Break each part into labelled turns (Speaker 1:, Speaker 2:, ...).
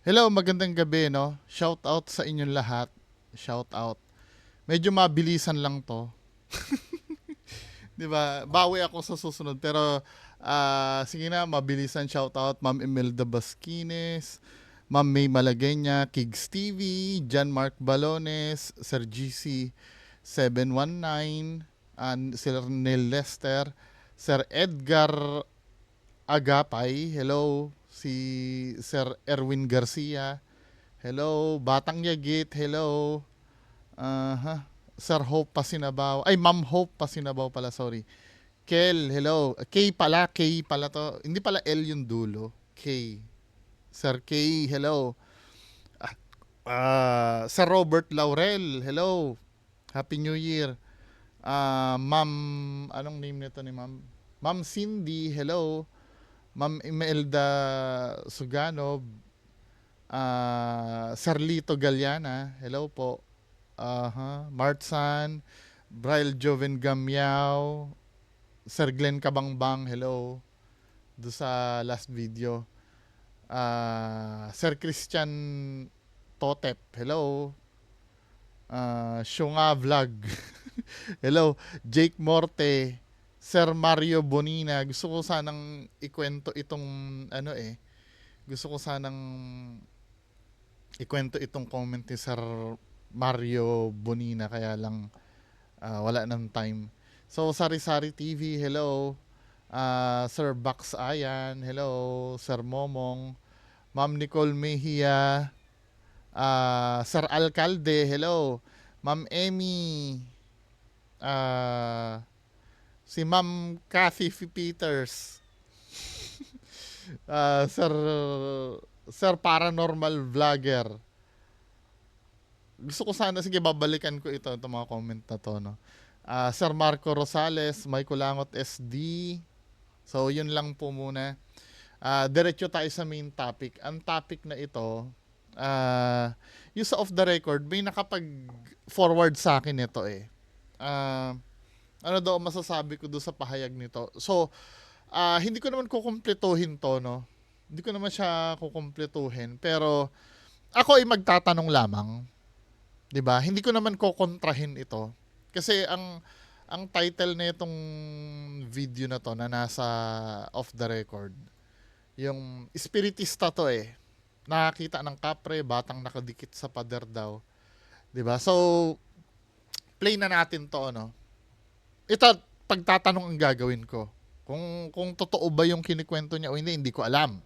Speaker 1: Hello, magandang gabi, no? Shout out sa inyong lahat. Shout out. Medyo mabilisan lang 'to, 'di ba? Bawi ako sa susunod pero sige na, mabilisan shout out Ma'am Imelda Basquines, Ma'am May Malagueña, Kigs TV, John Mark Balones, Sir GC 719, and Sir Neil Lester, Sir Edgar Agapay, hello, si Sir Erwin Garcia, hello, Batang Yagit, hello. Aha. Sir Hope Pasinabaw. Ay, Ma'am Hope Pasinabaw pala, sorry. Kel, hello. K pala to. Hindi pala L yung dulo. K. Sir K, hello. Sir Robert Laurel, hello. Happy New Year. Ma'am, anong name nito ni Ma'am? Ma'am Cindy, hello. Ma'am Imelda Sugano, Sir Lito Galiana, hello po. Martsan, Braille Joven Gamyao, Sir Glenn Kabangbang, hello. Do sa last video. Sir Christian Totep, hello. Shunga Vlog, hello. Jake Morte, Sir Mario Bonina. Gusto ko sanang ikwento itong ano eh. Gusto ko sanang ikwento itong comment ni Sir Mario Bonina kaya lang wala ng time. So, Sari Sari TV, hello. Sir Bax Ayan, hello. Sir Momong, Ma'am Nicole Mejia, Sir Alcalde, hello. Ma'am Emmy, si Ma'am Kathy Peters, Sir Paranormal Vlogger. Gusto ko sana, sige, babalikan ko itong mga comment na to, no? Sir Marco Rosales, May Kulangot SD. So, yun lang po muna. Diretso tayo sa main topic. Ang topic na ito, yung sa off the record, may nakapag-forward sa akin ito eh. Ano daw masasabi ko doon sa pahayag nito? So, hindi ko naman kukumpletuhin to, no? Hindi ko naman siya kukumpletuhin. Pero, ako ay magtatanong lamang. 'Di ba? Hindi ko naman kokontrahin ito. Kasi ang title na itong video na to na nasa off the record, yung spiritista to eh. Nakakita ng kapre, batang nakadikit sa pader daw. 'Di ba? So, play na natin to, no? Ito, pagtatanong ang gagawin ko. Kung totoo ba yung kinikwento niya o hindi ko alam.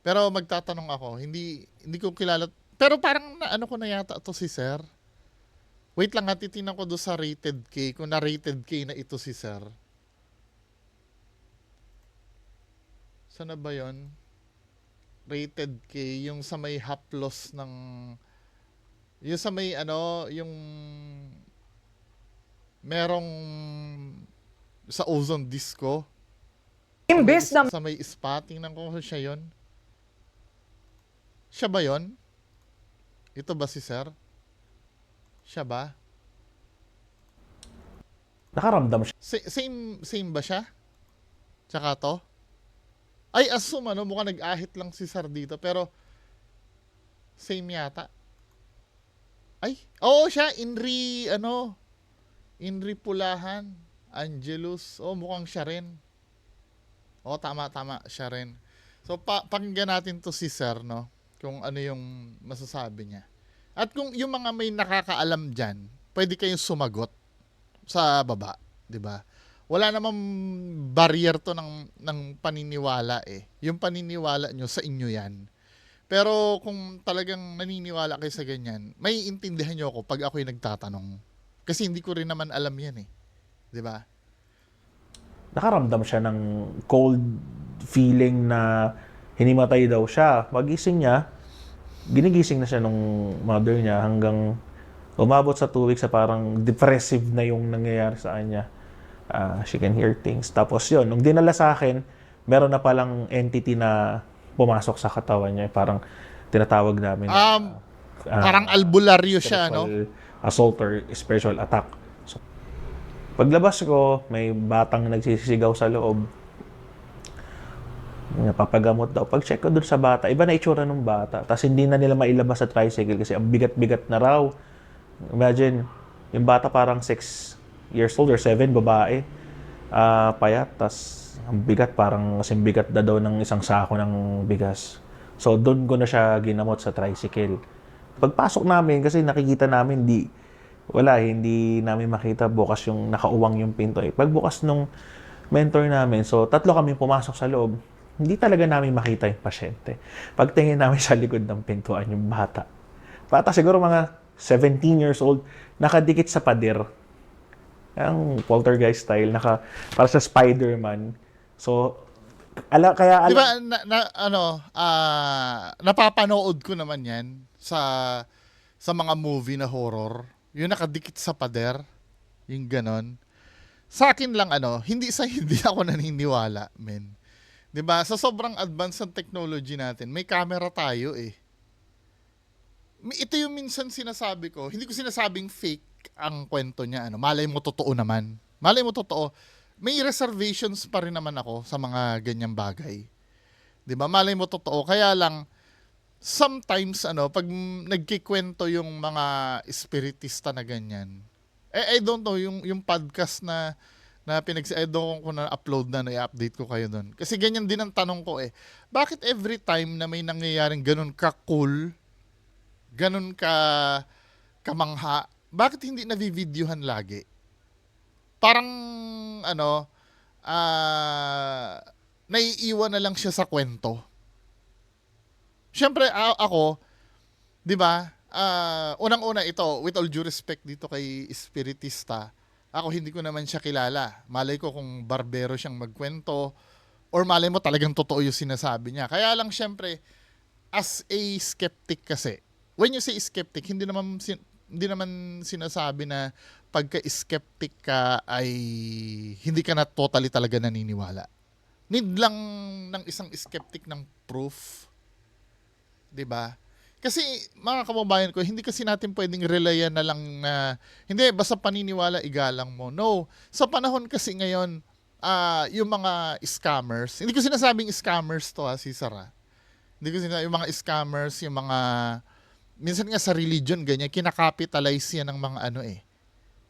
Speaker 1: Pero magtatanong ako, hindi ko kilala. Pero parang naano ko na yata to si Sir. Wait lang, titingnan ko do sa rated K. Kung na-rated K na ito si Sir. Sana ba yon? Rated K, yung sa may haplos ng... Yung sa may ano, yung... Merong... Sa ozone disco.
Speaker 2: Imbes na
Speaker 1: Sa may spa. Tingnan ko kung siya yon. Siya ba yon? Ito ba si Sir? Siya ba?
Speaker 2: nakaramdam siya
Speaker 1: Same ba siya? Tsaka to? Ay, assume ano, mukhang nag-ahit lang si Sir dito. Pero, same yata. Ay, oo siya, Inri Pulahan. Angelus. Oh, mukhang siya rin. Oh, tama, siya rin. So, pakinggan natin to si Sir, no? Kung ano yung masasabi niya. At kung yung mga may nakakaalam dyan, pwede kayong sumagot sa baba, 'di ba? Wala namang barrier to ng paniniwala eh. Yung paniniwala nyo sa inyo 'yan. Pero kung talagang naniniwala kayo sa ganyan, may intindihan nyo ako pag ako'y nagtatanong. Kasi hindi ko rin naman alam 'yan eh. 'Di ba?
Speaker 2: nakaramdam siya ng cold feeling na hinimatay daw siya. Pagising niya, ginigising na siya nung mother niya hanggang umabot sa 2 weeks sa parang depressive na yung nangyayari sa kanya. She can hear things. Tapos yun, nung dinala sa akin, meron na palang entity na pumasok sa katawan niya. Parang tinatawag namin
Speaker 1: Parang albularyo siya, no?
Speaker 2: spiritual assault or spiritual attack. So, paglabas ko, may batang nagsisigaw sa loob. Napapagamot daw. Pag-check ko dun sa bata, iba na itsura ng bata. Tapos hindi na nila mailabas sa tricycle kasi ang bigat-bigat na raw. Imagine, yung bata parang 6 years old or 7, babae. Payat, tas ang bigat, parang kasing bigat na daw ng isang sako ng bigas. So, doon ko na siya ginamot sa tricycle. Pagpasok namin, kasi nakikita namin, hindi namin makita bukas yung nakauwang yung pinto. Pagbukas nung mentor namin, so tatlo kami pumasok sa loob, hindi talaga namin makita yung pasyente. Pagtingin namin sa likod ng pintuan, yung bata. Bata siguro mga 17 years old, nakadikit sa pader. Ang poltergeist style, para sa Spider-Man. So,
Speaker 1: Di ba, napapanood ko naman yan sa mga movie na horror. Yung nakadikit sa pader, yung ganon. Sa akin lang, hindi ako naniniwala, men. Di ba? Sa sobrang advanced ng technology natin, may camera tayo eh. Ito yung minsan sinasabi ko, hindi ko sinasabing fake ang kwento niya. Malay mo totoo naman. Malay mo totoo. May reservations pa rin naman ako sa mga ganyang bagay. 'Di ba? Malay mo totoo. Kaya lang sometimes pag nagkikwento yung mga espiritista na ganyan. I don't know yung podcast na pinag-edit ko na upload na i-update ko kayo doon. Kasi ganyan din ang tanong ko eh. Bakit every time na may nangyayaring ganun ka-cool, ganun ka kamangha, bakit hindi na-videohan lagi? Parang naiiwan na lang siya sa kwento. Siyempre, ako, di ba, unang-una ito, with all due respect dito kay Espiritista, ako hindi ko naman siya kilala. Malay ko kung barbero siyang magkwento, or malay mo talagang totoo yung sinasabi niya. Kaya lang siyempre, as a skeptic kasi, when you say skeptic, hindi naman sinasabi na pagka-skeptic ka ay hindi ka na totally talaga naniniwala. Need lang ng isang skeptic ng proof. 'Di ba? Kasi mga kababayan ko, hindi kasi natin pwedeng relyan na lang na hindi basta paniniwala igalang mo. No, sa panahon kasi ngayon, yung mga scammers, hindi ko sinasabing scammers to si Sarah. Hindi ko sinasabing yung mga scammers, yung mga minsan nga sa religion ganyan, kinakapitalize yan ng mga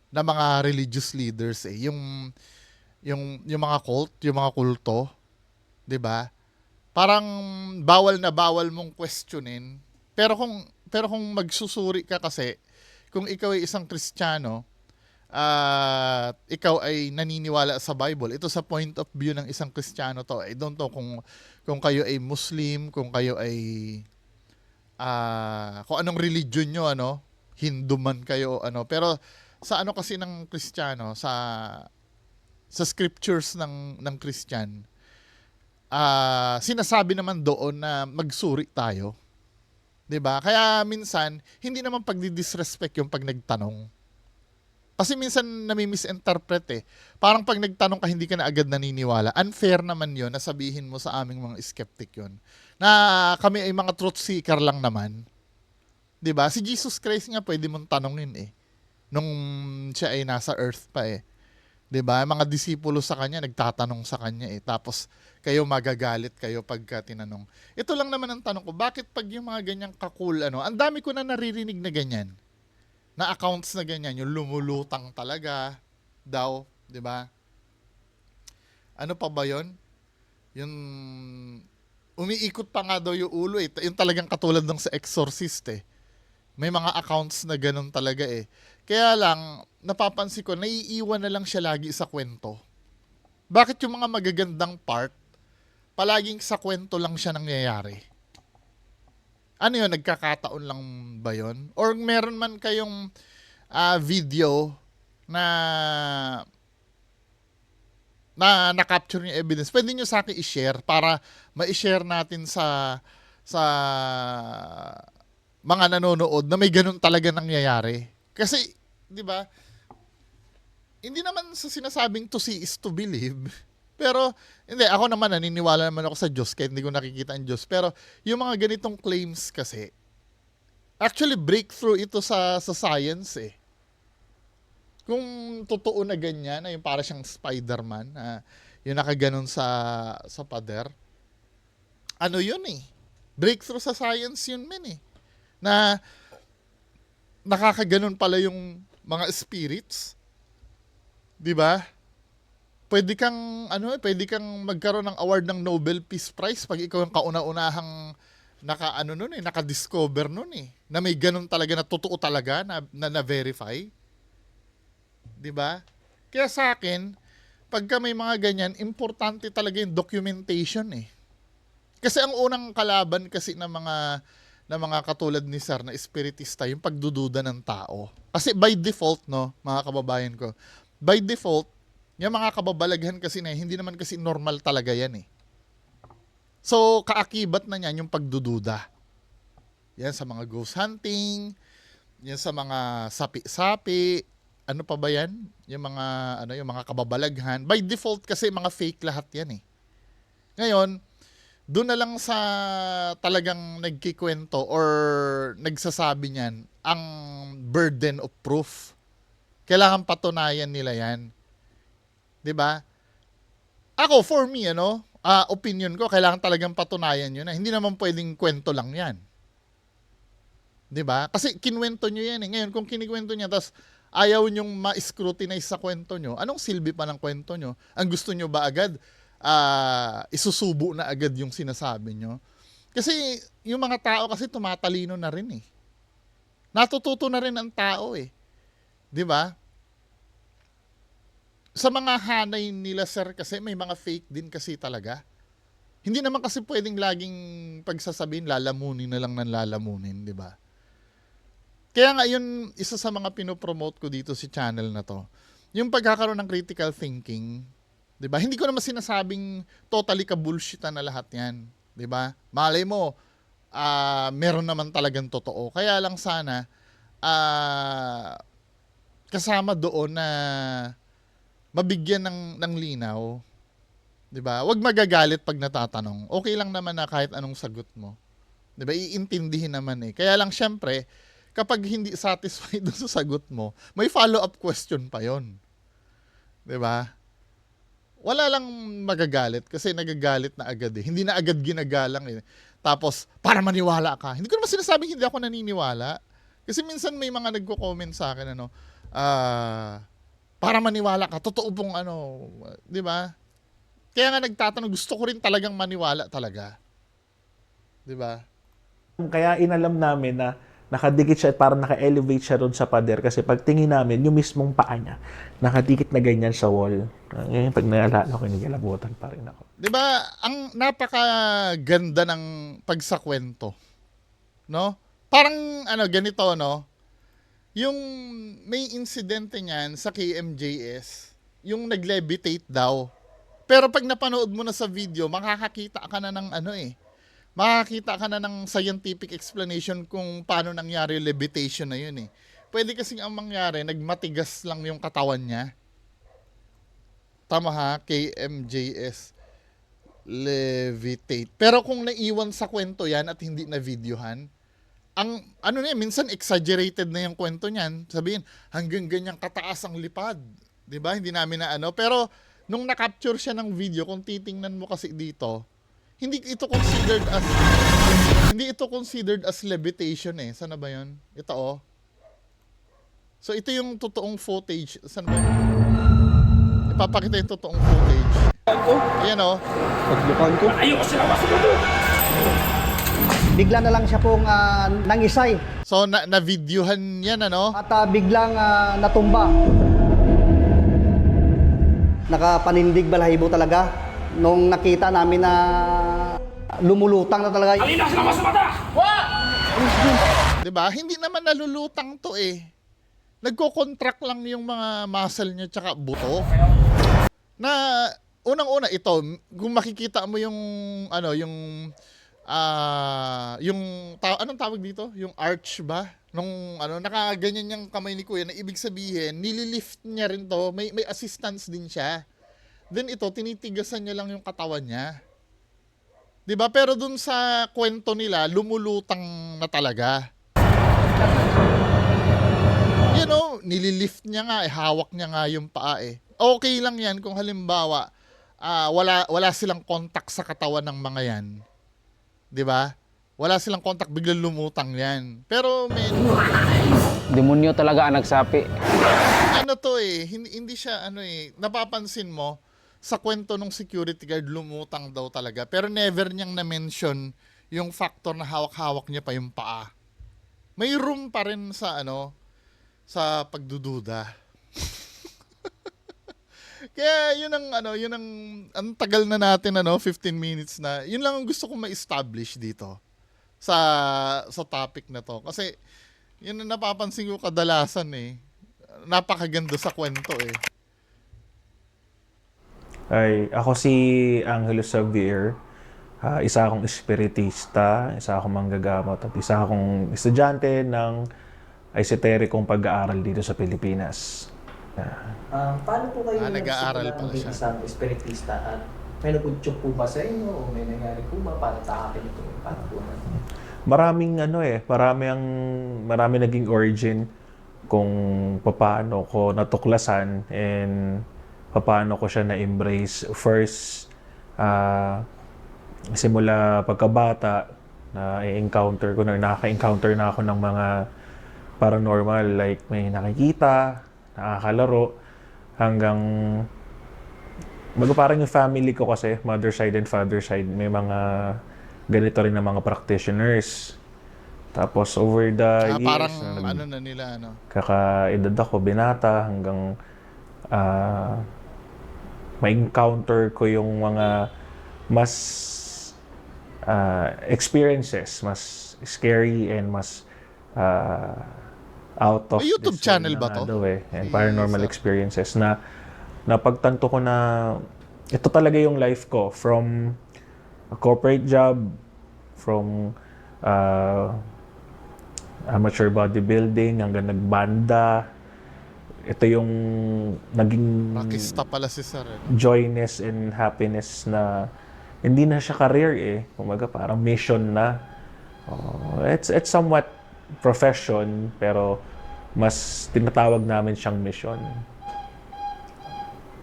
Speaker 1: na mga religious leaders yung mga cult, yung mga kulto, 'di ba? Parang bawal na bawal mong questionin. Pero kung magsusuri ka kasi, kung ikaw ay isang Kristiyano at ikaw ay naniniwala sa Bible, ito sa point of view ng isang Kristiyano to. I don't know kung kayo ay Muslim, kung kayo ay kung anong religion nyo, Hindu man kayo, pero sa kasi ng Kristiyano, sa scriptures ng Christian, sinasabi naman doon na magsuri tayo. 'Di ba? Kaya minsan, hindi naman pagdi-disrespect yung pag nagtanong. Kasi minsan nami-misinterpret eh. Parang pag nagtanong ka, hindi ka na agad naniniwala. Unfair naman yon na sabihin mo sa aming mga skeptic yon. Na kami ay mga truth seeker lang naman. 'Di ba? Si Jesus Christ nga pwede mong tanongin eh. Nung siya ay nasa earth pa eh. 'Di ba? Mga disipulo sa kanya nagtatanong sa kanya eh. Tapos kayo magagalit kayo pagka tinanong. Ito lang naman ang tanong ko, bakit pag yung mga ganyang kakul ang dami ko na naririnig na ganyan. Na accounts na ganyan, yung lumulutang talaga daw, 'di ba? Ano pa ba 'yon? Yung umiikot pa nga daw yung ulo eh. Yung talagang katulad ng sa Exorcist eh. May mga accounts na ganun talaga eh. Kaya lang, napapansin ko, naiiwan na lang siya lagi sa kwento. Bakit yung mga magagandang part, palaging sa kwento lang siya nangyayari? Ano yun, nagkakataon lang ba yun? Or meron man kayong video na na-capture yung evidence, pwede nyo sa akin i-share para ma-share natin sa mga nanonood na may ganun talaga nangyayari. Kasi, di ba, hindi naman sa sinasabing to see is to believe. Pero, hindi, ako naman naniniwala naman ako sa Diyos kahit hindi ko nakikita ang Diyos. Pero, yung mga ganitong claims kasi, actually breakthrough ito sa science eh. Kung totoo na ganyan, na yung para siyang Spider-Man, yung nakaganon sa pader, ano yun eh. Breakthrough sa science yun, men eh. Na nakakaganon pala yung mga spirits. 'Di ba? Pwede kang magkaroon ng award ng Nobel Peace Prize pag ikaw yung kauna-unahang naka-discover nun eh. Na may ganun talaga na totoo talaga na verify. 'Di ba? Kaya sa akin, pagka may mga ganyan, importante talaga yung documentation eh. Kasi ang unang kalaban kasi ng mga katulad ni Sir na espiritista, yung pagdududa ng tao. Kasi by default, no, mga kababayan ko, by default, yung mga kababalaghan kasi na hindi naman kasi normal talaga yan eh. So, kaakibat na niyan yung pagdududa. Yan sa mga ghost hunting, yan sa mga sapi-sapi, ano pa ba yan? Yung mga kababalaghan. By default kasi mga fake lahat yan eh. Ngayon, doon na lang sa talagang nagkikwento or nagsasabi niyan ang burden of proof. Kailangan patunayan nila yan. 'Di ba? Ako, for me, opinion ko, kailangan talagang patunayan yun na hindi naman pwedeng kwento lang yan. 'Di ba? Kasi kinwento nyo yan eh. Ngayon, kung kinikwento niya, tapos ayaw nyong ma-scrutinize sa kwento nyo, anong silbi pa ng kwento nyo? Ang gusto nyo ba agad? Isusubo na agad yung sinasabi nyo. Kasi yung mga tao kasi tumatalino na rin eh. Natututo na rin ang tao eh. 'Di ba? Sa mga hanay nila sir kasi may mga fake din kasi talaga. Hindi naman kasi pwedeng laging pagsasabihin lalamunin na lang ng lalamunin, 'di ba? Kaya nga yun, isa sa mga pinopromote ko dito si channel na to. Yung pagkakaroon ng critical thinking, 'di ba? Hindi ko naman sinasabing totally ka-bullshitan na lahat 'yan, 'di ba? Malay mo, meron naman talagang totoo. Kaya lang sana kasama doon na mabigyan ng linaw, 'di ba? Huwag magagalit pag natatanong. Okay lang naman na kahit anong sagot mo. 'Di ba? Iintindihin naman eh. Kaya lang syempre, kapag hindi satisfied doon sa sagot mo, may follow-up question pa 'yon. 'Di ba? Wala lang magagalit kasi nagagalit na agad eh. Hindi na agad ginagalang eh. Tapos, para maniwala ka. Hindi ko naman sinasabing hindi ako naniniwala. Kasi minsan may mga nagko-comment sa akin, para maniwala ka. Totoo pong di ba? Kaya nga nagtatanong, gusto ko rin talagang maniwala talaga. Di ba?
Speaker 2: Kaya inalam namin na nakadikit siya at parang naka-elevate siya doon sa pader kasi pag tingin namin, yung mismong paa niya, nakadikit na ganyan sa wall. Ngayon, pag naalala ko, nagalabutan pa rin ako.
Speaker 1: Di ba, ang napakaganda ng pagsakwento, no? Parang, ganito, no? Yung may insidente niyan sa KMJS, yung nag-levitate daw. Pero pag napanood mo na sa video, makakakita ka na ng makakita ka na ng scientific explanation kung paano nangyari yung levitation na yun eh. Pwede kasing ang mangyari, nagmatigas lang yung katawan niya. Tama ha, KMJS, levitate. Pero kung naiwan sa kwento yan at hindi na videohan, minsan exaggerated na yung kwento niyan. Sabihin, hanggang ganyang kataas ang lipad. 'Di ba? Hindi namin na Pero, nung na-capture siya ng video, kung titingnan mo kasi dito, hindi ito considered as levitation eh. Saan na ba 'yon? Ito oh. So ito yung totoong footage. Saan ba? Ipapakita yung totoong footage. Ayan oh.
Speaker 3: Pagbukan ko. Ayoko sila masumunod. Bigla na lang siya pong nangisay.
Speaker 1: So na-videohan yan
Speaker 3: At biglang natumba. Nakapanindig balahibo talaga. Nung nakita namin na lumulutang na talaga.
Speaker 4: Alina sila masumata!
Speaker 1: Diba? Hindi naman nalulutang to eh. Nagko-contract lang yung mga muscle niya tsaka buto. Na unang-una ito, kung makikita mo yung anong tawag dito? Yung arch ba? Nung nakaganyan yung kamay ni Kuya na ibig sabihin, nililift niya rin to, may assistance din siya. Then ito, tinitigasan niya lang yung katawan niya. 'Di ba? Pero dun sa kwento nila, lumulutang na talaga. Nililift niya nga, hawak niya nga yung paa eh. Okay lang 'yan kung halimbawa wala silang contact sa katawan ng mga 'yan. 'Di ba? Wala silang contact, biglang lumutang yan. Pero
Speaker 4: Demonyo talaga ang nagsapi.
Speaker 1: ano to eh, hindi siya ano eh, napapansin mo, sa kwento ng security guard, lumutang daw talaga. Pero never niyang na-mention yung factor na hawak-hawak niya pa yung paa. May room pa rin sa ano, sa pagdududa. Kaya yun ang ano, yun ang tagal na natin ano, 15 minutes na. Yun lang ang gusto kong ma-establish dito sa topic na to. Kasi yun ang napapansin ko kadalasan eh. Napakaganda sa kwento eh.
Speaker 2: Ay, ako si Angelo Xavier. Isa akong espiritista, isa akong manggagamot, at isa akong estudyante ng esoterikong pag-aaral dito sa Pilipinas.
Speaker 5: Paano po kayo
Speaker 1: nag-aaral
Speaker 5: nagsimula
Speaker 1: pala
Speaker 5: ng
Speaker 1: siya.
Speaker 5: isang espiritista at may nagutsyok po ba sa inyo o may nangyari po ba para takapin ito? Paano po na?
Speaker 2: Marami naging origin kung paano ko natuklasan and paano ko siya na-embrace. First, simula pagkabata, nakaka-encounter na ako ng mga paranormal, like may nakikita, nakakalaro, hanggang parang yung family ko kasi, mother side and father side, may mga ganito rin na mga practitioners. Tapos over the years,
Speaker 1: Parang ano na nila ano.
Speaker 2: kakaedad ako, binata, hanggang ma-encounter ko yung mga mas experiences, mas scary and mas out of
Speaker 1: May YouTube
Speaker 2: this
Speaker 1: channel
Speaker 2: world
Speaker 1: ba
Speaker 2: na
Speaker 1: to?
Speaker 2: nga daw eh, and
Speaker 1: Si
Speaker 2: paranormal
Speaker 1: Sir.
Speaker 2: experiences na napagtanto ko na ito talaga yung life ko, from a corporate job, from amateur bodybuilding hanggang nagbanda. Ito yung naging
Speaker 1: Rockista pala si Sir. Eh.
Speaker 2: joyness and happiness na hindi na siya career eh. Kumaga parang mission na. It's somewhat profession, pero mas tinatawag namin siyang mission.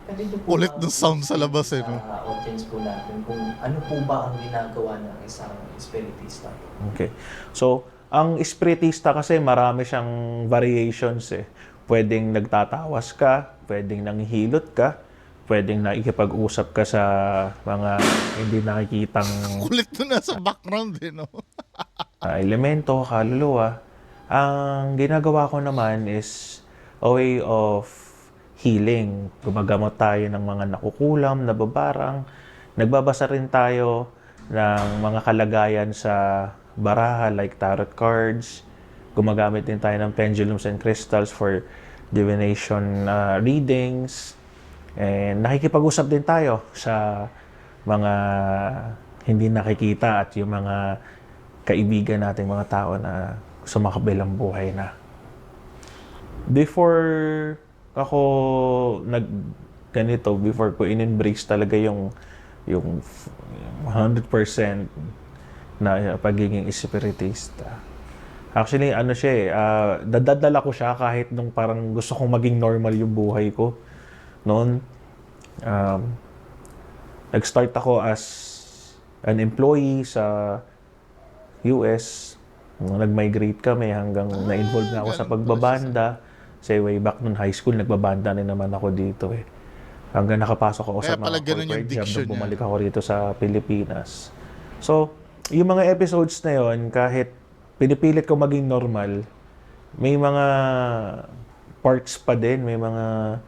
Speaker 5: Pwede niyo po
Speaker 1: Ulit
Speaker 5: ba
Speaker 1: ng sound sa labas eh, no?
Speaker 5: Sa audience po natin kung ano po ba ang ginagawa ng isang espiritista?
Speaker 2: Okay. So, ang espiritista kasi marami siyang variations eh. Pwedeng nagtatawas ka, pwedeng nanghihilot ka, pwedeng nakikipag-usap ka sa mga hindi nakikitang
Speaker 1: Kulit na nasa background eh, no?
Speaker 2: elemento, kaluluwa. Ang ginagawa ko naman is a way of healing. Gumagamot tayo ng mga nakukulam, nababarang. Nagbabasa rin tayo ng mga kalagayan sa baraha like tarot cards. Gumagamit din tayo ng pendulums and crystals for divination readings. And nakikipag-usap din tayo sa mga hindi nakikita at yung mga kaibigan nating mga tao na sumakabilang buhay na. Before ako before ko in-embrace talaga yung 100% na pagiging espiritista. Actually, ano siya eh, dadadala ko siya kahit nung parang gusto kong maging normal yung buhay ko. Noon, nag-start ako as an employee sa US. Nung nag-migrate kami hanggang na-involve na ako sa
Speaker 1: ganun pala
Speaker 2: pagbabanda. Kasi way back nung high school, nagbabanda na naman ako dito eh. Hanggang nakapasok ako
Speaker 1: Kaya
Speaker 2: sa
Speaker 1: pala
Speaker 2: mga
Speaker 1: ganun yung
Speaker 2: corporate job
Speaker 1: diction
Speaker 2: nung
Speaker 1: niya.
Speaker 2: bumalik ako rito sa Pilipinas. So, yung mga episodes na yon, kahit pinipilit ko maging normal, may mga parts pa din, may mga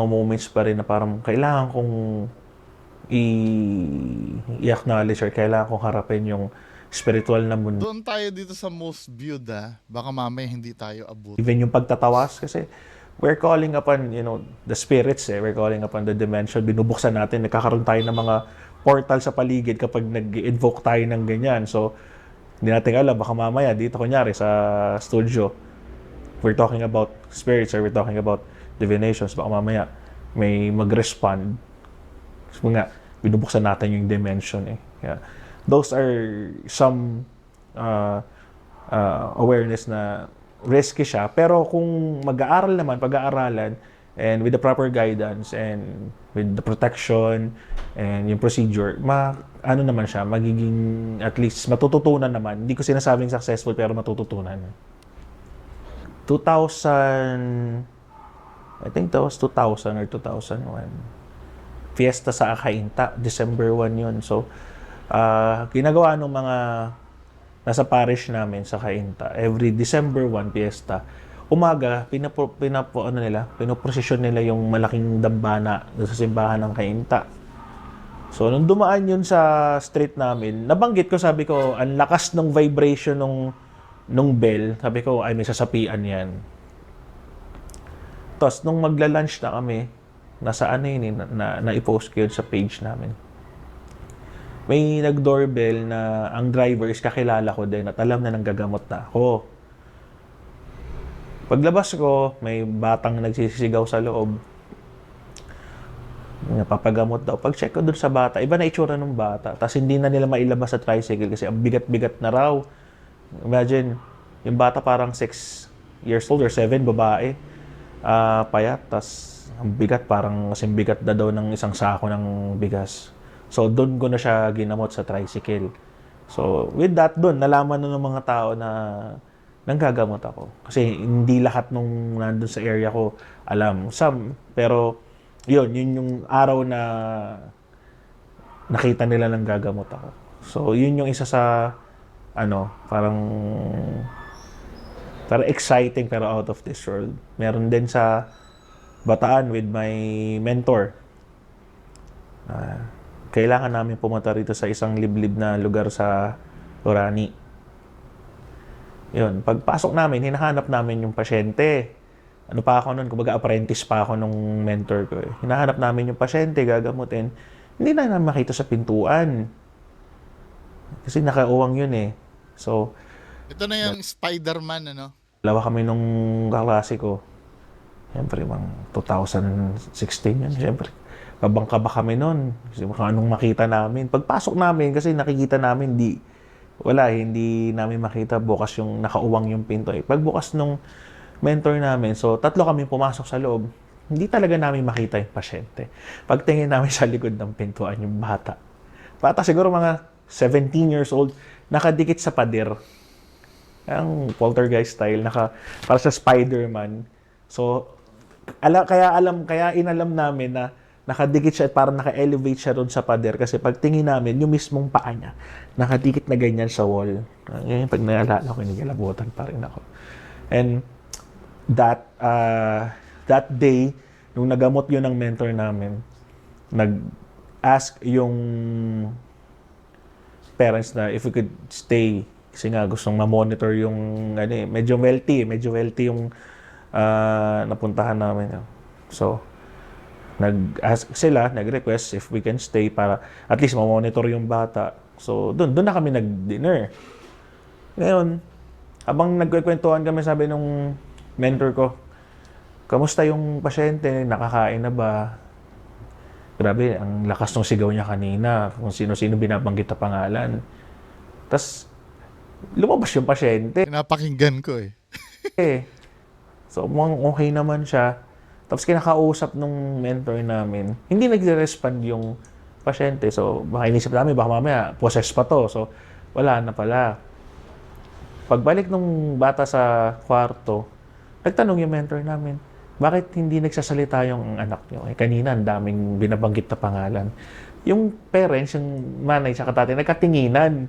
Speaker 2: moments pa rin na parang kailangan kong i-acknowledge or kailangan kong harapin yung spiritual na mundo.
Speaker 1: Doon tayo dito sa most viewed baka mamaya hindi tayo abot.
Speaker 2: Even yung pagtatawas kasi we're calling upon, the spirits eh. We're calling upon the dimension. Binubuksan natin. Nagkakaroon tayo ng mga portal sa paligid kapag nag-invoke tayo ng ganyan. So, hindi natin alam. Baka mamaya, dito kunyari sa studio, we're talking about spirits or we're talking about divinations. Baka mamaya, may mag-respond. So nga, binubuksan natin yung dimension eh. Yeah. Those are some awareness na risky siya. Pero kung mag-aaral naman, pag-aaralan, And with the proper guidance and with the protection and yung procedure, ano naman siya, magiging at least matututunan naman. Hindi ko sinasabing successful pero matututunan. 2000, I think that was 2000 or 2001. Fiesta sa Akainta, December 1 yun. So, ginagawa ng mga nasa parish namin sa Akainta, every December 1 fiesta, umaga, pinoprosesyon nila yung malaking dambana sa simbahan ng Kainta. So, nung dumaan yun sa street namin, nabanggit ko, sabi ko, ang lakas ng vibration nung bell. Sabi ko, ay, may sasapian yan. Tapos, nung magla-lunch na kami, nasa ano yun, na-post ko yun sa page namin. May nag-doorbell na ang driver is kakilala ko din at alam na nanggagamot na ako. Paglabas ko, may batang nagsisigaw sa loob. Napapagamot daw. Pag-check ko dun sa bata, iba na itsura ng bata. Tapos hindi na nila mailabas sa tricycle kasi ang bigat-bigat na raw. Imagine, yung bata parang 6 years old or 7, babae. Payat, tapos ang bigat, parang kasing bigat na daw ng isang sako ng bigas. So, doon ko na siya ginamot sa tricycle. So, with that, doon, nalaman na ng mga tao na nanggagamot ako. Kasi hindi lahat nung nandun sa area ko alam. Some, pero yun yung araw na nakita nila nanggagamot ako. So, yun yung isa sa, parang exciting pero out of this world. Meron din sa Bataan with my mentor. Kailangan namin pumunta rito sa isang liblib na lugar sa Orani. Yun, pagpasok namin, hinahanap namin yung pasyente. Ano pa ako nun, kumbaga apprentice pa ako nung mentor ko. Hinahanap namin yung pasyente, gagamutin. Hindi na namin makita sa pintuan. Kasi nakauwang yun eh. So,
Speaker 1: Ito na yung Spider-Man, ano?
Speaker 2: dalawa kami nung kaklase ko. Siyempre, mga 2016 yun. Siyempre, kabang-kaba kami nun. Kasi anong makita namin. Pagpasok namin, kasi nakikita namin, hindi namin makita bukas yung nakauwang yung pinto. Pagbukas nung mentor namin, so 3 kami pumasok sa loob, hindi talaga namin makita yung pasyente. Pagtingin namin sa likod ng pintuan yung bata. Bata siguro mga 17 years old, nakadikit sa pader. Ang poltergeist style, para sa Spider-Man. So, kaya inalam namin na nakadikit siya at parang naka-elevate siya doon sa pader kasi pagtingin namin, yung mismong paa niya, nakadikit na ganyan sa wall. Ngayon, pag naalala ko, nagalabutan pa rin ako. And that day, nung nagamot yun ng mentor namin, nag-ask yung parents na if we could stay kasi nga gustong ma-monitor yung medyo wealthy yung napuntahan namin. So, nag-request if we can stay para at least ma-monitor yung bata. So, doon na kami nag-dinner. Ngayon, habang nagkwentuhan kami, sabi nung mentor ko, kamusta yung pasyente? Nakakain na ba? Grabe, ang lakas ng sigaw niya kanina. Kung sino-sino binabanggit na pangalan. Tapos, lumabas yung pasyente.
Speaker 1: Pinapakinggan ko eh.
Speaker 2: So, mukhang okay naman siya. Tapos kinakausap nung mentor namin, hindi nagre-respond yung pasyente. So, baka inisip namin, baka mamaya, possessed pa to. So, wala na pala. Pagbalik nung bata sa kwarto, nagtanong yung mentor namin, bakit hindi nagsasalita yung anak nyo? Kanina, ang daming binabanggit na pangalan. Yung parents, yung manay sa tatay, nagkatinginan.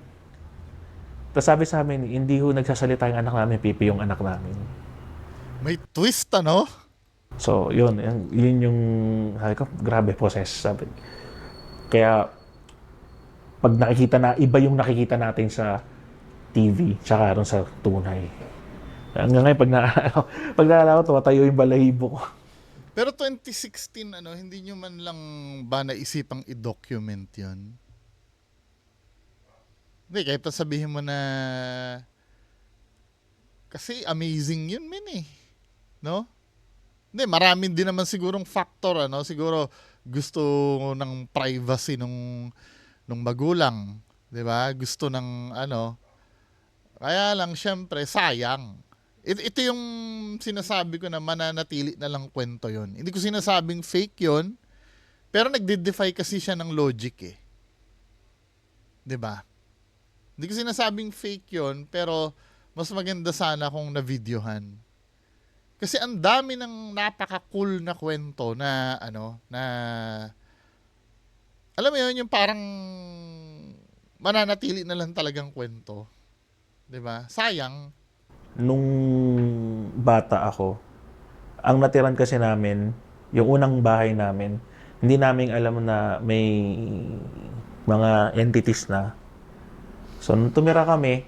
Speaker 2: Tapos sabi sa amin, hindi ho nagsasalita yung anak namin, pipi yung anak namin.
Speaker 1: May twist, ano?
Speaker 2: So, yun yung, sabi ko, grabe, possess, sabi. Kaya, pag iba yung nakikita natin sa TV, tsaka ron sa tunay. Hanggang ngayon, pag naalala ko, tumatayo yung balahibo ko.
Speaker 1: Pero 2016, hindi nyo man lang ba naisipang i-document yun? Hindi, kahit sabihin mo na kasi amazing yun, min eh. No? Hindi, maraming din naman sigurong factor, siguro gusto ng privacy nung magulang, 'di ba? Gusto ng kaya lang syempre sayang. Ito yung sinasabi ko na mananatili na lang kwento yon. Hindi ko sinasabing fake yon, pero nagde-defy kasi siya ng logic eh. 'Di ba? Hindi ko sinasabing fake yon, pero mas maganda sana kung na-videohan. Kasi ang dami ng napaka-cool na kwento na na alam mo yun, yung parang mananatili na lang talagang kwento. 'Di ba? Sayang.
Speaker 2: Nung bata ako, ang natiran kasi namin, yung unang bahay namin, hindi namin alam na may mga entities na. So, nung tumira kami,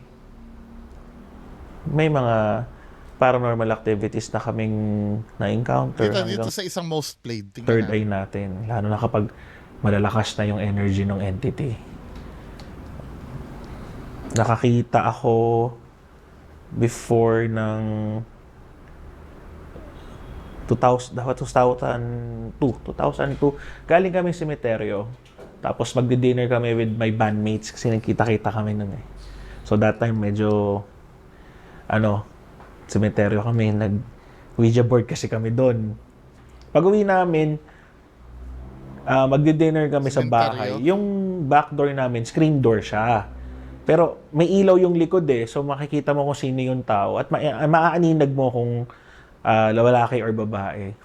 Speaker 2: may mga paranormal activities na kaming na-encounter
Speaker 1: Dito
Speaker 2: hanggang
Speaker 1: sa isang most played. Tingnan
Speaker 2: third
Speaker 1: natin.
Speaker 2: eye natin. Lalo na kapag malalakas na yung energy ng entity. Nakakita ako before ng 2002. Galing kami semeteryo. Tapos magdi-dinner kami with my bandmates kasi nagkita-kita kami nun eh. So that time medyo semeteryo kami, nag-Ouija board kasi kami doon. Pag-uwi namin, magdi-dinner kami sa bahay.
Speaker 1: Sementeryo?
Speaker 2: Yung back door namin, screen door siya. Pero may ilaw yung likod eh. So makikita mo kung sino yung tao at maaaninag mo kung lalaki or babae.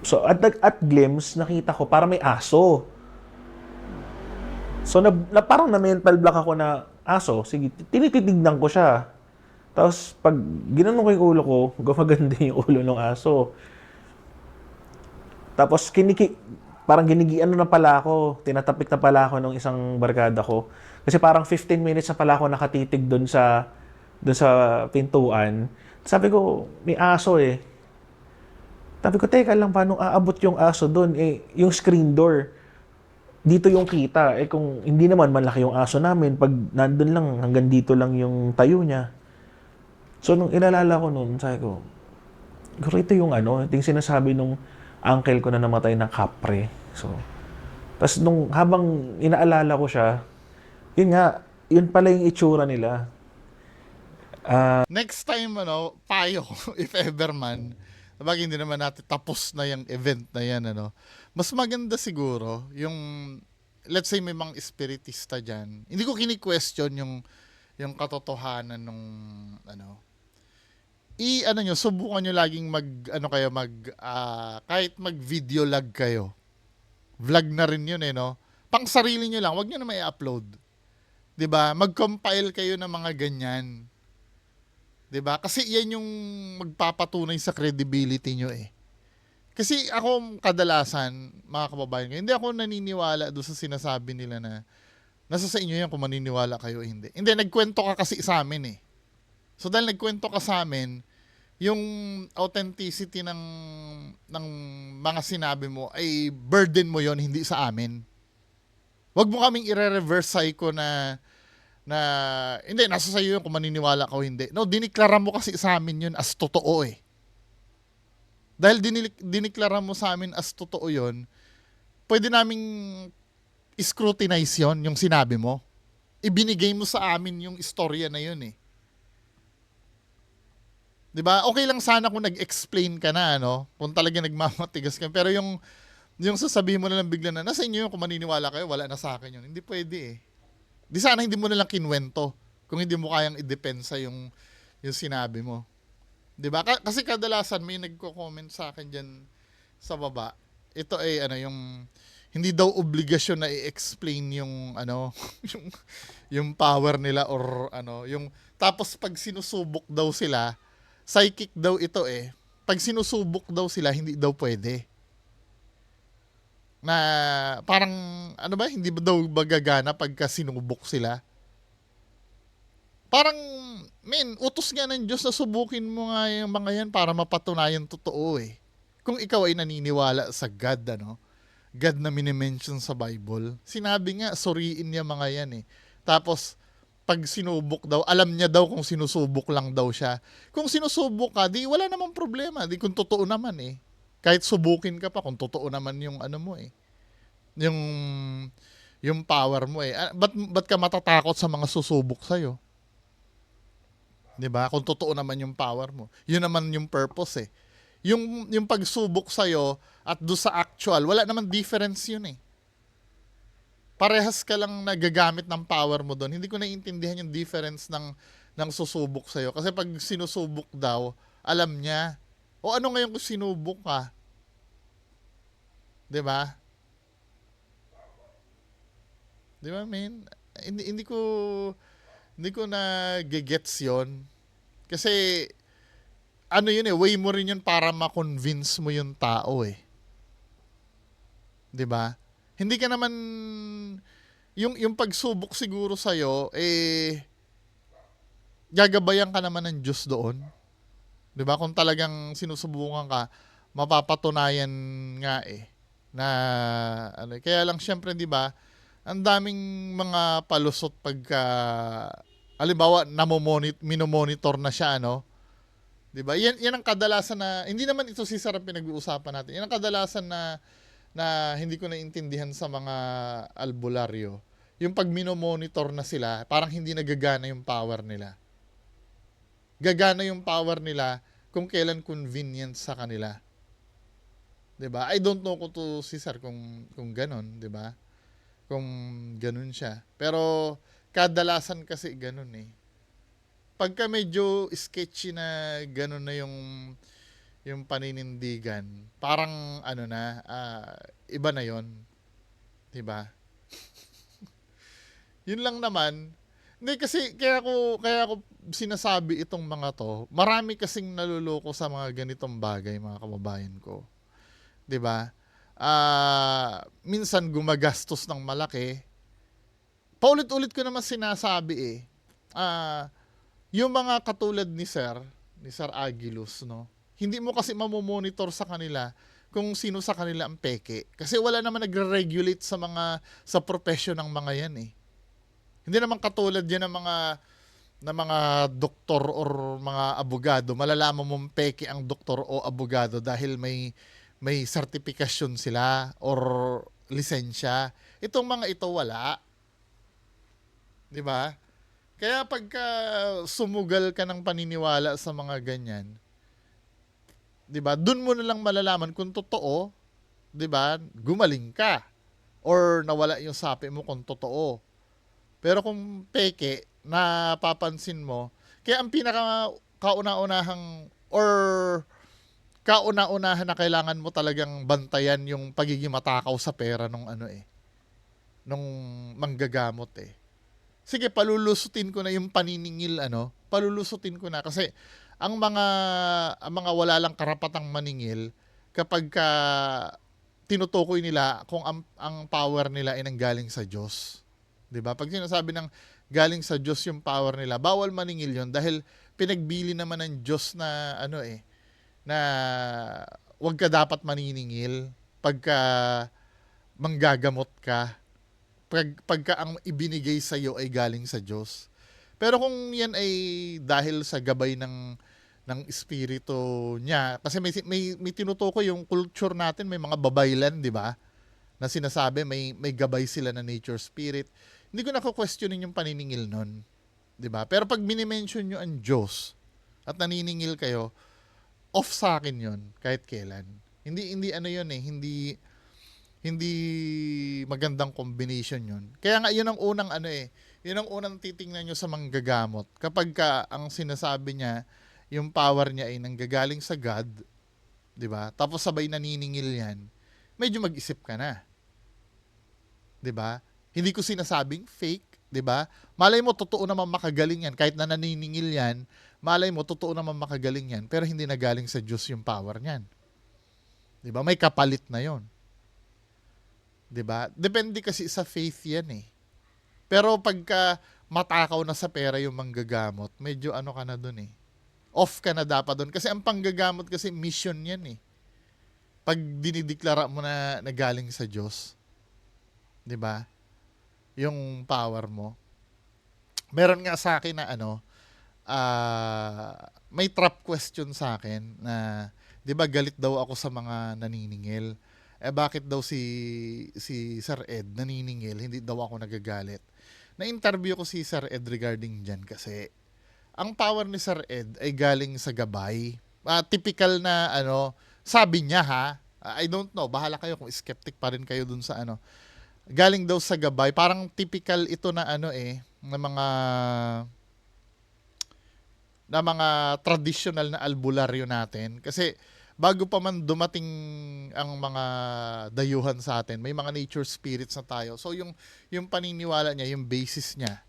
Speaker 2: So at glimpse, nakita ko parang may aso. So parang na-mental block ako na aso. Sige, tinititignan ko siya. Tapos pag ginanong ko yung ulo ko, gumaganda yung ulo ng aso. Tapos parang ginigian na pala ako, tinatapik na pala ako ng isang barkada ko. Kasi parang 15 minutes na pala ako nakatitig doon sa pintuan. Sabi ko, may aso eh. Sabi ko, teka lang, paano aabot yung aso doon? Eh, yung screen door, dito yung kita. Eh, kung hindi naman malaki yung aso namin, pag nandun lang, hanggang dito lang yung tayo niya. So, nung ilalala ko noon, sabi ko, ito yung ito yung sinasabi nung uncle ko na namatay ng kapre. So, tapos habang inaalala ko siya, yun pala yung itsura nila.
Speaker 1: Next time, payo ko, if ever man, sabagay hindi naman natin tapos na yung event na yan, mas maganda siguro, yung, let's say may mga espiritista dyan, hindi ko kini-question yung katotohanan nung, subukan nyo laging kahit mag-video log kayo. Vlog na rin yun Pang sarili nyo lang, wag nyo na may upload. 'Di ba? Mag-compile kayo ng mga ganyan. 'Di ba? Kasi yan yung magpapatunay sa credibility nyo eh. Kasi ako kadalasan, mga kababayan ko, hindi ako naniniwala doon sa sinasabi nila na nasa sa inyo yan kung maniniwala kayo o hindi. Hindi, nagkwento ka kasi sa amin eh. So dahil nagkwento ka sa amin, yung authenticity ng mga sinabi mo ay burden mo yon, hindi sa amin. Wag mo kaming i-reverse psycho na hindi, nasa sayo yun kung maniniwala ka o hindi. No, diniklara mo kasi sa amin yun as totoo eh. Dahil diniklara mo sa amin as totoo yun, pwede naming scrutinize yun, yung sinabi mo. Ibinigay mo sa amin yung istorya na yun eh. 'Di ba? Okay lang sana kung nag-explain ka na, kung talaga nagmamatigas ka. Pero yung sasabihin mo na lang bigla na, nasa inyo yun, kung maniniwala kayo, wala na sa akin yun. Hindi pwede eh. Di sana hindi mo na lang kinwento kung hindi mo kayang i-depensa yung sinabi mo. 'Di ba? Kasi kadalasan may nagko-comment sa akin diyan sa baba. Ito ay yung hindi daw obligasyon na i-explain yung yung power nila or yung tapos pag sinusubok daw sila, psychic daw ito eh. Pag sinusubok daw sila, hindi daw pwede. Na parang hindi ba daw magagana pagka sinubok sila? Parang utos nga ng Diyos na subukin mo nga yung mga yan para mapatunayan totoo eh. Kung ikaw ay naniniwala sa God, God na minimension sa Bible, sinabi nga, suriin niya mga yan eh. Tapos, pag sinubok daw, alam niya daw kung sinusubok lang daw siya. Kung sinusubok ka, di wala namang problema. Di kung totoo naman eh. Kahit subukin ka pa, kung totoo naman yung mo eh. Yung power mo eh. Ba't ka matatakot sa mga susubok sa'yo? 'Di ba? Kung totoo naman yung power mo. Yun naman yung purpose eh. Yung pagsubok sa at do sa actual, wala naman difference yun eh. Parehas ka lang nagagamit ng power mo doon. Hindi ko naiintindihan yung difference ng susubok sa kasi pag sinusubok daw, alam niya. O ano ngayon kung sinubok ka? 'Di ba? 'Di ba, men? Hindi ko na gets 'yon. Kasi ano yun eh, way mo rin yun para ma-convince mo yung tao eh. 'Di ba? Hindi ka naman yung pagsubok siguro sa gagabayan ka naman ng Diyos doon. 'Di ba? Kung talagang sinusubukan ka, mapapatunayan nga na ano, kaya lang syempre 'di ba, ang daming mga palusot pagka halimbawa minomonitor na siya 'di ba? Yan ang kadalasan na hindi naman ito si Sarah pinag-uusapan natin. Yan ang kadalasan na hindi ko naintindihan sa mga albularyo. Yung pag minomonitor na sila, parang hindi nagagana yung power nila. Gagana yung power nila kung kailan convenient sa kanila. 'Di ba? I don't know kung to si Sir kung ganun, 'di ba? Kung ganun siya. Pero kadalasan kasi ganun eh. Pagka medyo sketchy na ganun na yung paninindigan, parang ano na, iba na yon, 'di ba? Yun lang naman. Hindi kasi kaya ko sinasabi itong mga to. Marami kasing naluloko sa mga ganitong bagay, mga kababayan ko. 'Di ba? Minsan gumagastos ng malaki. Paulit-ulit ko naman sinasabi yung mga katulad ni Sir Aguilos, hindi mo kasi mamomonitor sa kanila kung sino sa kanila ang peke. Kasi wala naman nagre-regulate sa profession ng mga yan eh. Hindi naman katulad yan ng mga doktor or mga abogado. Malalaman mong peke ang doktor o abogado dahil may sertifikasyon sila or lisensya. Itong mga ito wala. 'Di ba? Kaya pagka sumugal ka ng paniniwala sa mga ganyan, 'di ba? Doon mo na lang malalaman kung totoo, 'di ba? Gumaling ka or nawala yung sapi mo kung totoo. Pero kung peke, napapansin mo, kaya ang pinaka kauna-unahang or kauna-unahan na kailangan mo talagang bantayan yung pagiging matakaw sa pera nung nung manggagamot eh. Sige, palulusutin ko na yung paniningil palulusutin ko na kasi ang mga wala lang karapatang maningil kapag tinutukoy nila kung ang power nila ay nanggaling sa Diyos. 'Di ba? Pag sinasabi ng galing sa Diyos yung power nila, bawal maningil 'yon dahil pinagbili naman ng Diyos na na wag ka dapat maniningil pagka manggagamot ka. Pagka ang ibinigay sa iyo ay galing sa Diyos. Pero kung yan ay dahil sa gabay ng espiritu niya, kasi may tinutukoy yung culture natin, may mga babaylan, 'di ba? Na sinasabi may gabay sila na nature spirit. Hindi ko na-questionin yung paniningil nun, 'di ba? Pero pag mini-mention niyo ang Diyos at naniningil kayo, off sa akin 'yon kahit kailan. Hindi yun hindi magandang combination yun. Kaya nga yun ang unang yun ang unang titingnan nyo sa manggagamot. Kapag ang sinasabi niya, yung power niya ay nanggagaling sa God, 'di ba? Tapos sabay naniningil yan, medyo mag-isip ka na. 'Di ba? Hindi ko sinasabing fake, 'di ba? Malay mo totoo naman makagaling yan kahit na naniningil yan, malay mo totoo naman makagaling yan, pero hindi na galing sa Diyos yung power niyan. 'Di ba? May kapalit na 'yon. 'Di ba? Depende kasi sa faith 'yan eh. Pero pagka matakaw na sa pera yung manggagamot, medyo ka na doon eh. Off ka na dapat doon kasi ang panggagamot kasi mission 'yan eh. Pag dinideklara mo na galing sa Diyos, 'di ba? Yung power mo. Meron nga sa akin na may trap question sa akin na 'di ba galit daw ako sa mga naniningil. Bakit daw si Sir Ed naniningil, hindi daw ako nagagalit. Na-interview ko si Sir Ed regarding dyan kasi ang power ni Sir Ed ay galing sa gabay. Typical na ano, sabi niya ha, I don't know, bahala kayo kung skeptic pa rin kayo dun sa ano. Galing daw sa gabay, parang typical ito na ano na mga traditional na albularyo natin. Kasi bago pa man dumating ang mga dayuhan sa atin, may mga nature spirits na tayo. So yung paniniwala niya, yung basis niya,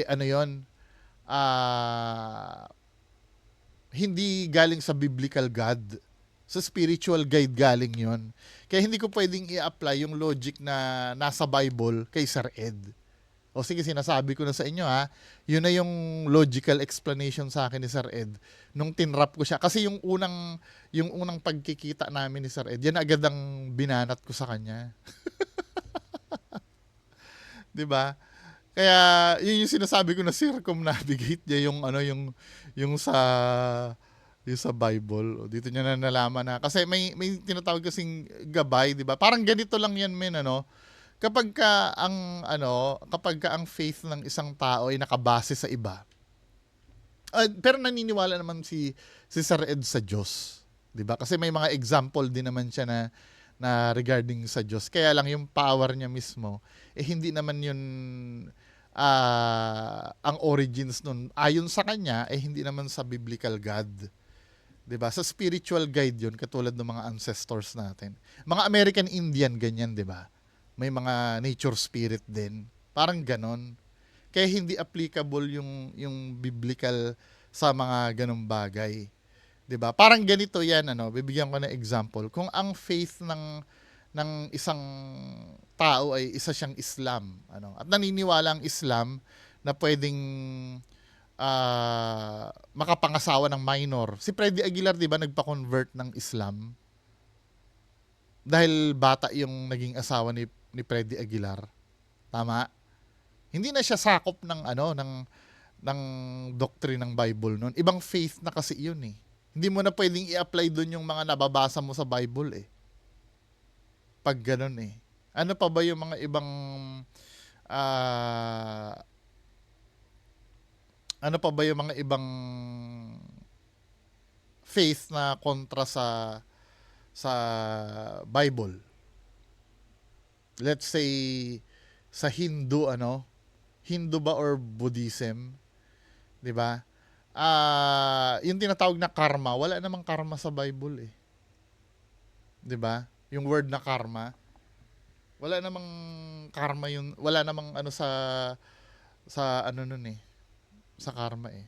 Speaker 1: ano yon, hindi galing sa biblical God. Sa spiritual guide galing yon. Kaya hindi ko pwedeng i-apply yung logic na nasa Bible kay Sir Ed. O sige, sinasabi ko na sa inyo ha. Yun na yung logical explanation sa akin ni Sir Ed nung tinrap ko siya. Kasi yung unang pagkikita namin ni Sir Ed, yan agad ang binanat ko sa kanya. 'Di ba? Kaya yun yung sinasabi ko na circumnavigate niya yung sa Bible. O, dito niya na nalaman na kasi may tinatawag kasing gabay, 'di ba? Parang ganito lang yan, men, ano. Kapag ka ang faith ng isang tao ay nakabase sa iba. Pero naniniwala naman si Sir Ed sa Diyos, 'di ba? Kasi may mga example din naman siya na regarding sa Diyos. Kaya lang yung power niya mismo hindi naman yun ang origins nun. Ayon sa kanya hindi naman sa biblical God. 'Di ba? Sa spiritual guide yun, katulad ng mga ancestors natin. Mga American Indian ganyan, 'di ba? May mga nature spirit din. Parang ganon. Kaya hindi applicable yung biblical sa mga ganong bagay. 'Di ba? Parang ganito 'yan, ano, bibigyan ko ng example. Kung ang faith ng isang tao ay isa siyang Islam, ano, at naniniwala ang Islam na pwedeng makapangasawa ng minor. Si Freddy Aguilar, 'di ba, nagpa-convert ng Islam dahil bata yung naging asawa ni Freddy Aguilar. Tama? Hindi na siya sakop ng doctrine ng Bible noon. Ibang faith na kasi 'yun eh. Hindi mo na pwedeng i-apply doon yung mga nababasa mo sa Bible eh. Pag ganun eh. Ano pa ba yung mga ibang faith na kontra sa Bible? Let's say sa Hindu, Hindu ba or Buddhism, 'di ba? Yung tinatawag na karma, wala namang karma sa Bible eh. 'Di ba? Yung word na karma, wala namang karma yun, wala namang sa nun eh, sa karma eh.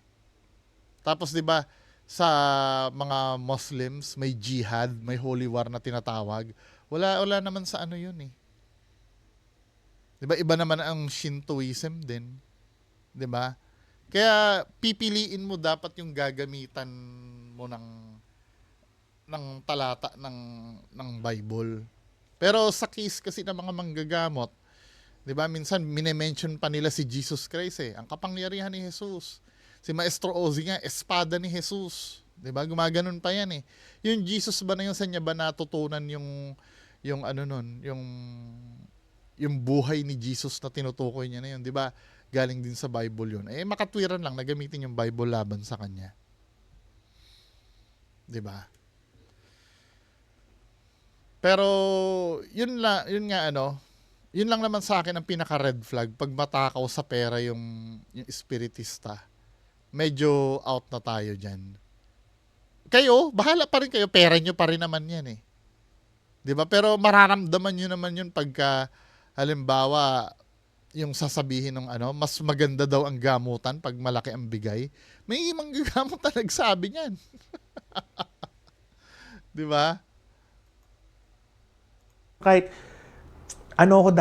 Speaker 1: Tapos 'di ba, sa mga Muslims may jihad, may holy war na tinatawag. Wala naman sa yun eh. 'Di ba? Iba naman ang Shintoism din. 'Di ba? Kaya pipiliin mo dapat yung gagamitan mo ng talata ng Bible. Pero sa case kasi ng mga manggagamot, 'di ba? Minsan mine-mention pa nila si Jesus Christ eh, ang kapangyarihan ni Jesus. Si Maestro Ozzy nga, espada ni Jesus. 'Di ba? Gumaganon pa yan eh. Yung Jesus ba na yun, sa niya ba natutunan yung yung buhay ni Jesus na tinutukoy niya na yun, 'di ba? Galing din sa Bible yun. Makatwiran lang na gamitin yung Bible laban sa kanya. 'Di ba? Pero yun lang naman sa akin ang pinaka red flag pag matakaw sa pera yung espiritista. Medyo out na tayo diyan. Kayo, bahala pa rin kayo, pera nyo pa rin naman yan eh. 'Di ba? Pero mararamdaman nyo naman yun pagka halimbawa yung sasabihin ng mas maganda daw ang gamutan pag malaki ang bigay. May manggagamot na nagsabi niyan. 'Di ba?
Speaker 2: Kahit ako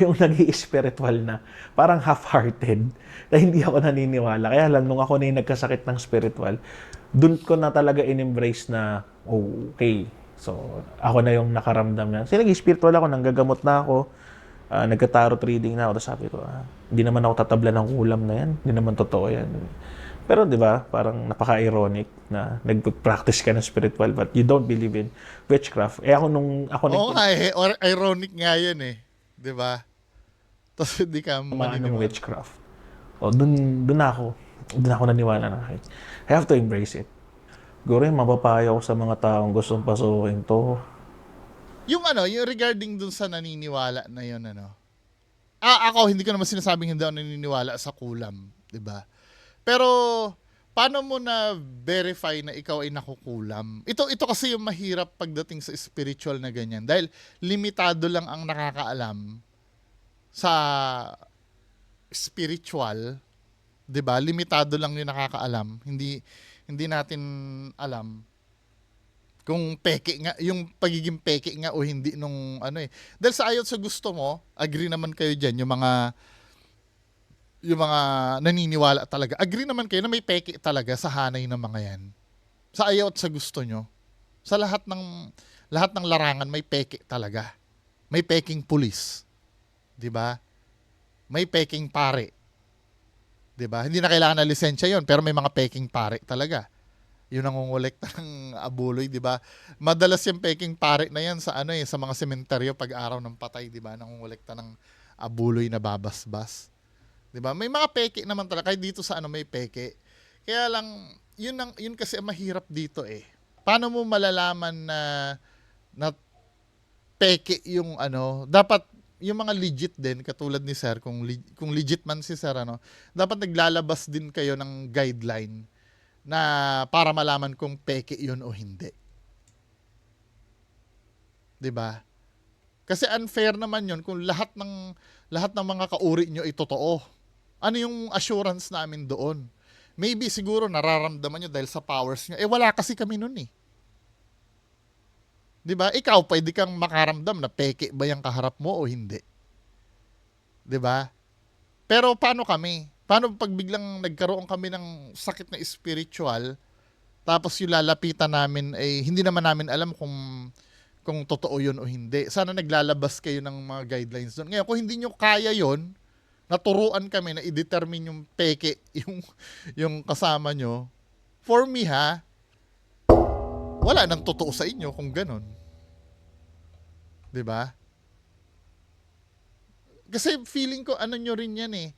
Speaker 2: yung nag-i-spiritual na, parang half-hearted, na hindi ako naniniwala. Kaya lang, nung ako na yung nagkasakit ng spiritual, dun ko na talaga in-embrace na, okay, so ako na yung nakaramdam na. Kasi nag-i-spiritual ako, nanggagamot na ako, nagka-tarot reading na ako. Tapos sabi ko, hindi naman ako tatabla ng ulam na yan. Hindi naman totoo yan. Pero 'di ba, parang napaka-ironic na nag-practice ka ng spiritual but you don't believe in witchcraft.
Speaker 1: Ironic nga 'yan eh, 'di ba? Tapos hindi ka
Speaker 2: ng witchcraft. Dun ako hindi na ako naniwala na kahit. I have to embrace it. Siguro yung mapapayo ko sa mga taong gustong pasukin to.
Speaker 1: Yung yung regarding dun sa naniniwala na yun, ako, hindi ko naman sinasabing hindi ako naniniwala sa kulam, di ba? Pero, paano mo na verify na ikaw ay nakukulam? Ito kasi yung mahirap pagdating sa spiritual na ganyan. Dahil limitado lang ang nakakaalam sa spiritual, 'di ba? Limitado lang yung nakakaalam. Hindi natin alam kung peke nga, yung pagiging peke nga o hindi nung Dahil sa ayaw sa gusto mo, agree naman kayo diyan yung mga naniniwala talaga. Agree naman kayo na may peke talaga sa hanay ng mga 'yan. Sa ayaw at sa gusto nyo. Sa lahat ng larangan may peke talaga. May peking pulis. 'Di ba? May peking pare. 'Di ba? Hindi na kailangan ng lisensya 'yon, pero may mga peking pare talaga. Yung nangongolekta ng abuloy, 'di ba? Madalas yung peking pare na 'yan sa sa mga sementeryo pag araw ng patay, 'di ba? Nangongolekta ng abuloy na babasbas. 'Di ba? May mga peke naman talaga kahit dito sa may peke. Kaya lang yun kasi ang mahirap dito eh. Paano mo malalaman na peke yung dapat yung mga legit din katulad ni Sir kung legit man si Sir dapat naglalabas din kayo ng guideline na para malaman kung peke yun o hindi. 'Di ba? Kasi unfair naman yun kung lahat ng mga kauri nyo ay totoo. Ano yung assurance namin doon? Maybe siguro nararamdaman nyo dahil sa powers nyo. Wala kasi kami nun eh. 'Di ba? Ikaw pwede kang makaramdam na peke ba yung kaharap mo o hindi. 'Di ba? Pero paano kami? Paano pag biglang nagkaroon kami ng sakit na spiritual, tapos yung lalapitan namin ay hindi naman namin alam kung totoo yun o hindi. Sana naglalabas kayo ng mga guidelines doon. Ngayon, kung hindi nyo kaya yun, naturuan kami na i-determine yung peke, yung kasama nyo, for me wala nang totoo sa inyo kung ganun. 'Di ba? Kasi feeling ko nyo rin yan eh.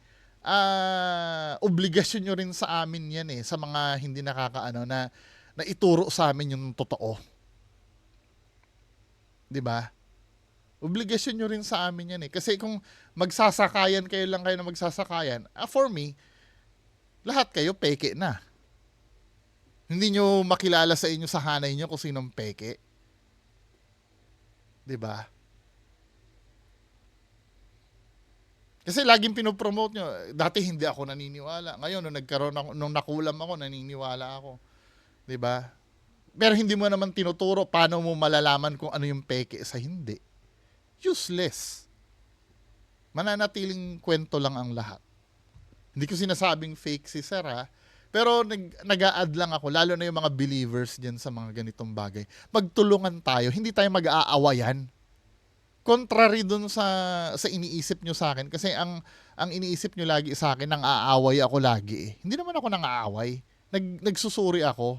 Speaker 1: Obligasyon nyo rin sa amin yan eh, sa mga hindi na ituro sa amin yung totoo. 'Di ba? Obligasyon nyo rin sa amin yan eh. Kasi kung magsasakayan kayo lang kayo na magsasakayan, for me, lahat kayo peke na. Hindi nyo makilala sa inyo sa hanay nyo kung sinong peke. 'Di ba? Kasi laging pinopromote nyo. Dati hindi ako naniniwala. Ngayon, nung nakulam ako, naniniwala ako. 'Di ba? Pero hindi mo naman tinuturo paano mo malalaman kung ano yung peke sa hindi. Useless. Mananatiling kwento lang ang lahat. Hindi ko sinasabing fake si Sir pero nag-a-add lang ako, lalo na yung mga believers dyan sa mga ganitong bagay. Magtulungan tayo, hindi tayo mag-aawayan. Contrary dun sa iniisip nyo sa akin, kasi ang iniisip nyo lagi sa akin, nang aaway ako lagi eh. Hindi naman ako nang aaway. Nagsusuri ako.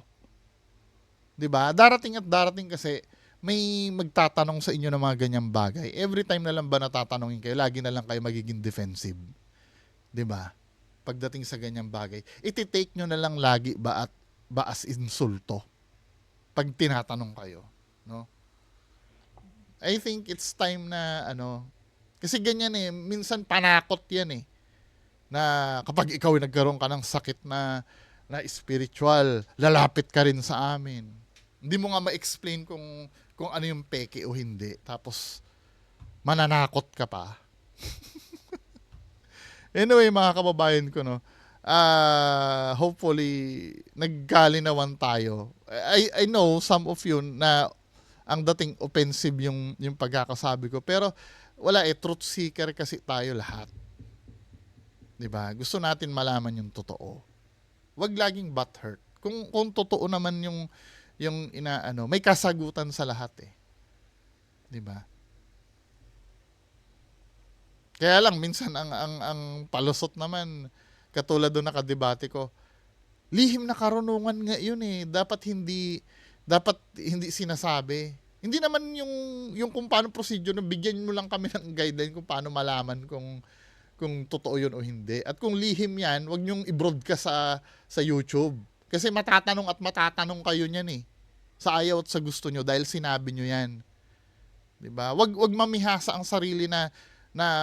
Speaker 1: 'Di ba? Darating at darating kasi may magtatanong sa inyo ng mga ganyang bagay. Every time na lang ba natatanungin kayo, lagi na lang kayo magiging defensive. 'Di ba? Pagdating sa ganyang bagay, iti-take nyo na lang lagi ba as insulto pag tinatanong kayo, no? I think it's time na kasi ganyan eh, minsan panakot yan eh, na kapag ikaw ay nagkaroon ka ng sakit na spiritual, lalapit ka rin sa amin. Hindi mo nga ma-explain kung ano yung peke o hindi, tapos mananakot ka pa. Anyway, mga kababayan ko, hopefully nagkalinawan tayo. I know some of you na ang dating offensive yung pagkakasabi ko, pero wala truth seeker kasi tayo lahat. 'Di ba? Gusto natin malaman yung totoo. Huwag laging butthurt. Kung totoo naman yung may kasagutan sa lahat eh. 'Di ba? Kaya lang minsan ang palusot naman, katulad doon nakadebate ko, lihim na karunungan nga yun eh. Dapat hindi sinasabi. Hindi naman yung kung paano procedure, bigyan mo lang kami ng guideline kung paano malaman kung kung totoo yun o hindi. At kung lihim yan, wag nyong i-broadcast sa YouTube. Kasi matatanong at matatanong kayo niyan eh. Sa ayaw at sa gusto nyo dahil sinabi nyo yan. 'Di ba? Wag mamihasa ang sarili na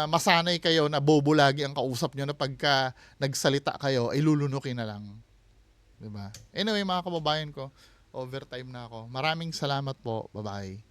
Speaker 1: masanay kayo na bobo lagi ang kausap nyo na pagka nagsalita kayo ay lulunukin na lang. 'Di ba? Anyway, mga kababayan ko, overtime na ako. Maraming salamat po. Bye-bye.